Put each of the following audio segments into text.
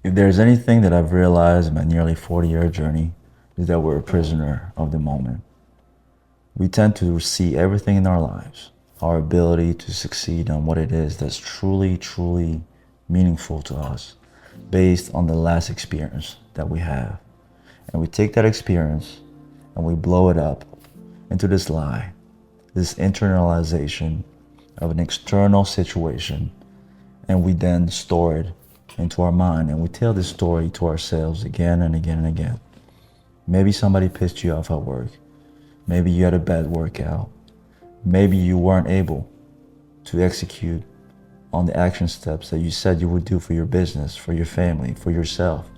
If there's anything that I've realized in my nearly 40-year journey, is that we're a prisoner of the moment. We tend to see everything in our lives, our ability to succeed on what it is that's truly, truly meaningful to us, based on the last experience that we have. And we take that experience and we blow it up into this lie, this internalization of an external situation, and we then store it into our mind and we tell this story to ourselves again and again and again. Maybe somebody pissed you off at work. Maybe you had a bad workout. Maybe you weren't able to execute on the action steps that you said you would do for your business, for your family, for yourself.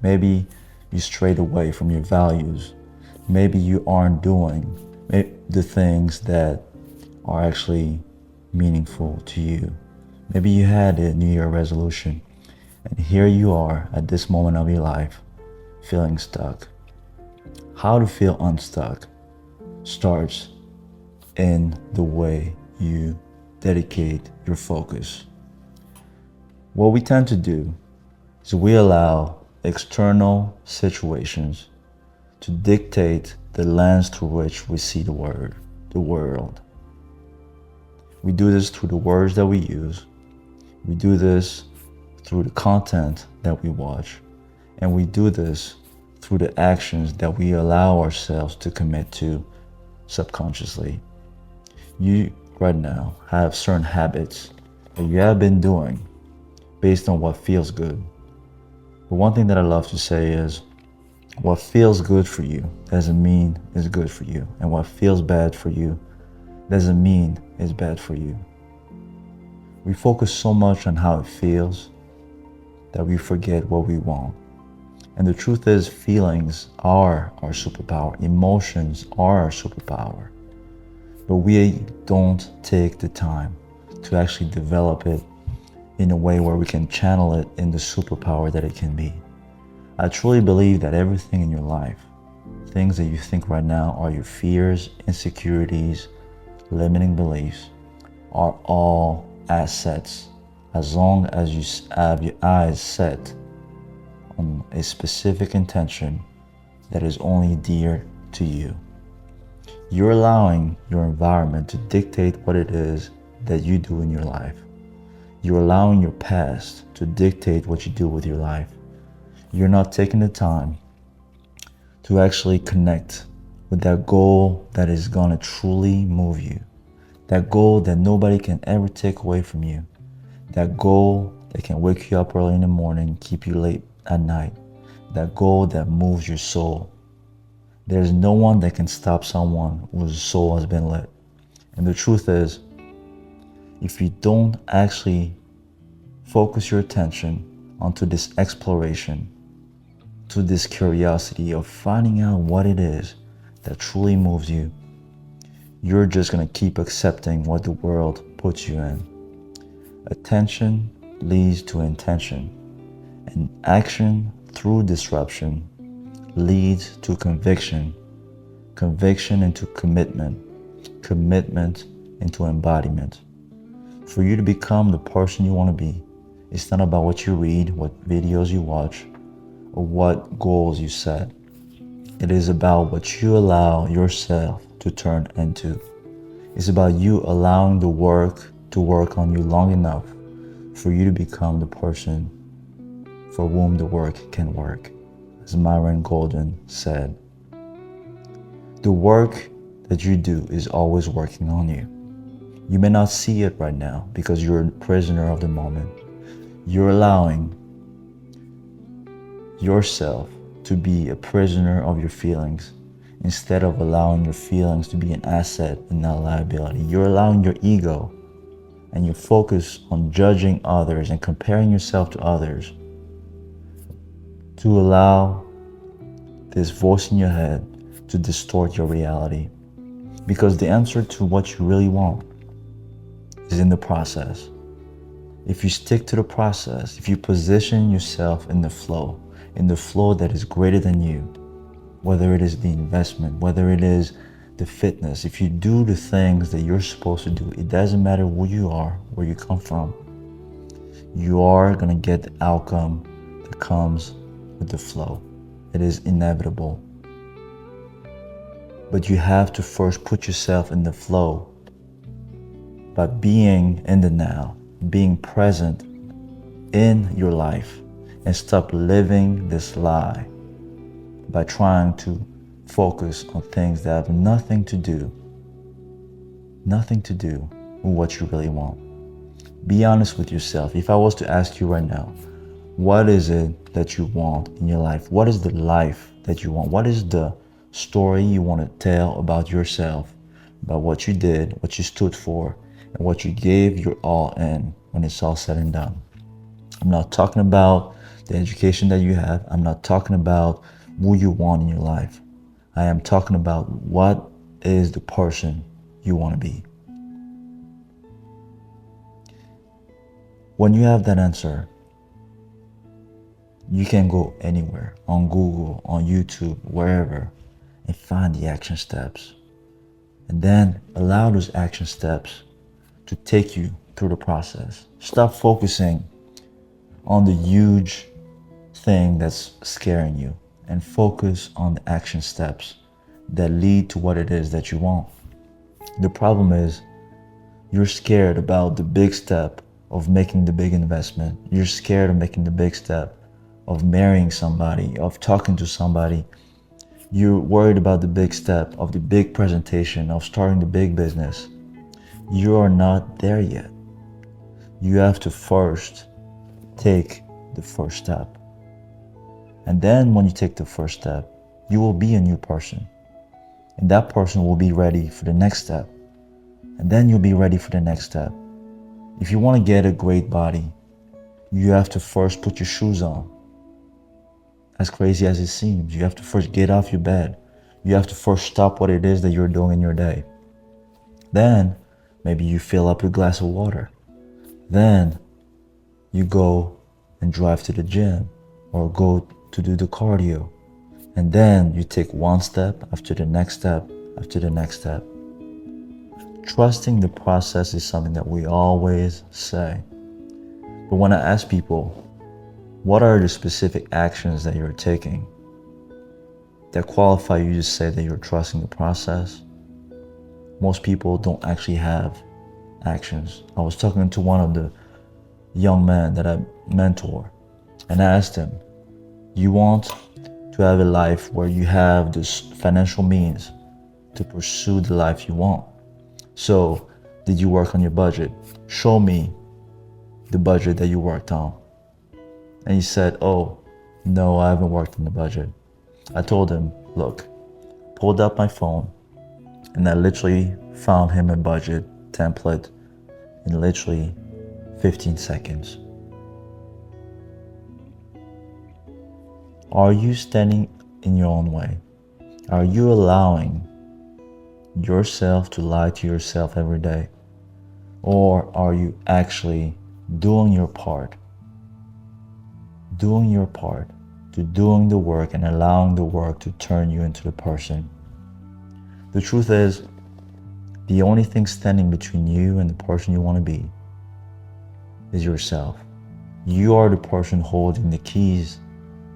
Maybe you strayed away from your values. Maybe you aren't doing the things that are actually meaningful to you. Maybe you had a New Year resolution, and here you are at this moment of your life, feeling stuck. How to feel unstuck starts in the way you dedicate your focus. What we tend to do is we allow external situations to dictate the lens through which we see the world. We do this through the words that we use. We do this through the content that we watch. And we do this through the actions that we allow ourselves to commit to subconsciously. You right now have certain habits that you have been doing based on what feels good. But one thing that I love to say is, what feels good for you doesn't mean it's good for you. And what feels bad for you doesn't mean it's bad for you. We focus so much on how it feels that we forget what we want. And the truth is, feelings are our superpower. Emotions are our superpower. But we don't take the time to actually develop it in a way where we can channel it in the superpower that it can be. I truly believe that everything in your life, things that you think right now are your fears, insecurities, limiting beliefs, are all assets as long as you have your eyes set on a specific intention that is only dear to you. You're allowing your environment to dictate what it is that you do in your life. You're allowing your past to dictate what you do with your life. You're not taking the time to actually connect with that goal that is going to truly move you. That goal that nobody can ever take away from you. That goal that can wake you up early in the morning, keep you late at night. That goal that moves your soul. There's no one that can stop someone whose soul has been lit. And the truth is, if you don't actually focus your attention onto this exploration, to this curiosity of finding out what it is that truly moves you, you're just going to keep accepting what the world puts you in. Attention leads to intention, and action through disruption leads to conviction, conviction into commitment, commitment into embodiment. For you to become the person you want to be, it's not about what you read, what videos you watch, or what goals you set. It is about what you allow yourself to turn into. It's about you allowing the work to work on you long enough for you to become the person for whom the work can work. As Myron Golden said, the work that you do is always working on you. You may not see it right now because you're a prisoner of the moment. You're allowing yourself to be a prisoner of your feelings instead of allowing your feelings to be an asset and not a liability. You're allowing your ego and your focus on judging others and comparing yourself to others to allow this voice in your head to distort your reality. Because the answer to what you really want is in the process. If you stick to the process, if you position yourself in the flow that is greater than you, whether it is the investment, whether it is the fitness, if you do the things that you're supposed to do, it doesn't matter who you are, where you come from, you are going to get the outcome that comes with the flow. It is inevitable. But you have to first put yourself in the flow by being in the now, being present in your life, and stop living this lie by trying to focus on things that have nothing to do with what you really want. Be honest with yourself. If I was to ask you right now, what is it that you want in your life? What is the life that you want? What is the story you want to tell about yourself, about what you did, what you stood for, and what you gave your all in when it's all said and done? I'm not talking about the education that you have. I'm not talking about who you want in your life. I am talking about what is the person you want to be. When you have that answer, you can go anywhere, on Google, on YouTube, wherever, and find the action steps. And then allow those action steps to take you through the process. Stop focusing on the huge thing that's scaring you and focus on the action steps that lead to what it is that you want. The problem is you're scared about the big step of making the big investment. You're scared of making the big step of marrying somebody, of talking to somebody. You're worried about the big step of the big presentation, of starting the big business. You are not there yet. You have to first take the first step. And then when you take the first step, you will be a new person. And that person will be ready for the next step. And then you'll be ready for the next step. If you want to get a great body, you have to first put your shoes on. As crazy as it seems, you have to first get off your bed. You have to first stop what it is that you're doing in your day. Then maybe you fill up your glass of water. Then you go and drive to the gym or go to do the cardio. And then you take one step after the next step after the next step. Trusting the process is something that we always say. But when I ask people, what are the specific actions that you're taking that qualify you to say that you're trusting the process? Most people don't actually have actions. I was talking to one of the young men that I mentor, and I asked him, you want to have a life where you have this financial means to pursue the life you want. So, did you work on your budget? Show me the budget that you worked on. And he said, oh, no, I haven't worked on the budget. I told him, look, pulled up my phone, and I literally found him a budget template in literally 15 seconds. Are you standing in your own way? Are you allowing yourself to lie to yourself every day? Or are you actually doing your part to doing the work and allowing the work to turn you into the person? The truth is, the only thing standing between you and the person you want to be is yourself. You are the person holding the keys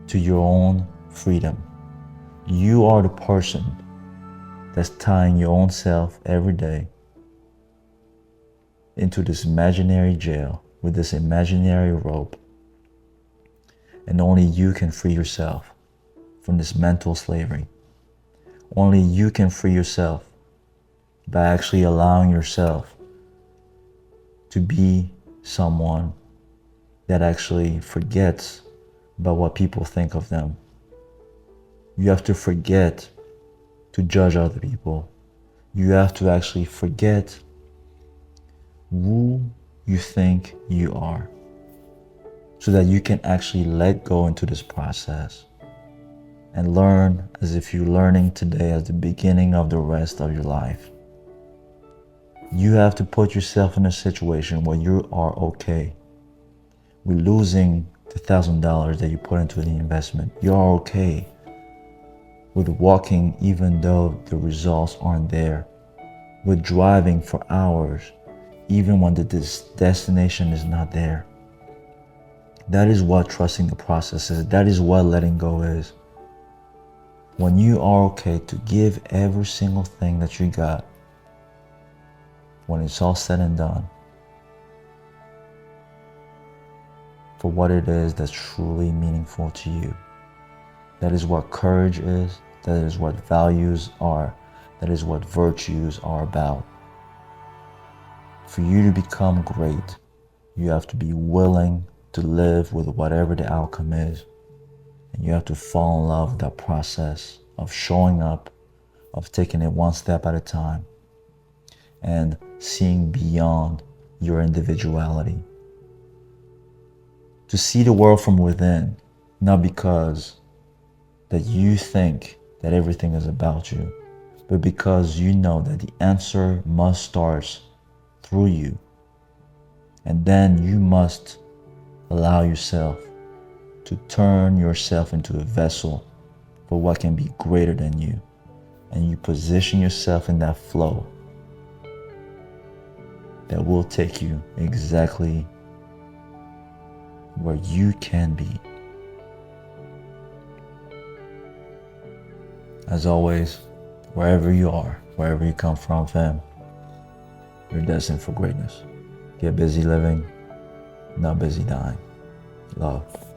to your own freedom. You are the person that's tying your own self every day into this imaginary jail with this imaginary rope. And only you can free yourself from this mental slavery. Only you can free yourself by actually allowing yourself to be someone that actually forgets about what people think of them. You have to forget to judge other people. You have to actually forget who you think you are, so that you can actually let go into this process and learn as if you're learning today as the beginning of the rest of your life. You have to put yourself in a situation where you are okay with losing the $1,000 that you put into the investment. You are okay with walking even though the results aren't there, with driving for hours even when the destination is not there. That is what trusting the process is. That is what letting go is. When you are okay to give every single thing that you got, when it's all said and done, for what it is that's truly meaningful to you. That is what courage is. That is what values are. That is what virtues are about. For you to become great, you have to be willing to live with whatever the outcome is. And you have to fall in love with that process of showing up, of taking it one step at a time, and seeing beyond your individuality. To see the world from within, not because that you think that everything is about you, but because you know that the answer must start through you. And then you must allow yourself to turn yourself into a vessel for what can be greater than you. And you position yourself in that flow that will take you exactly where you can be. As always, wherever you are, wherever you come from, fam, you're destined for greatness. Get busy living, not busy dying. Love.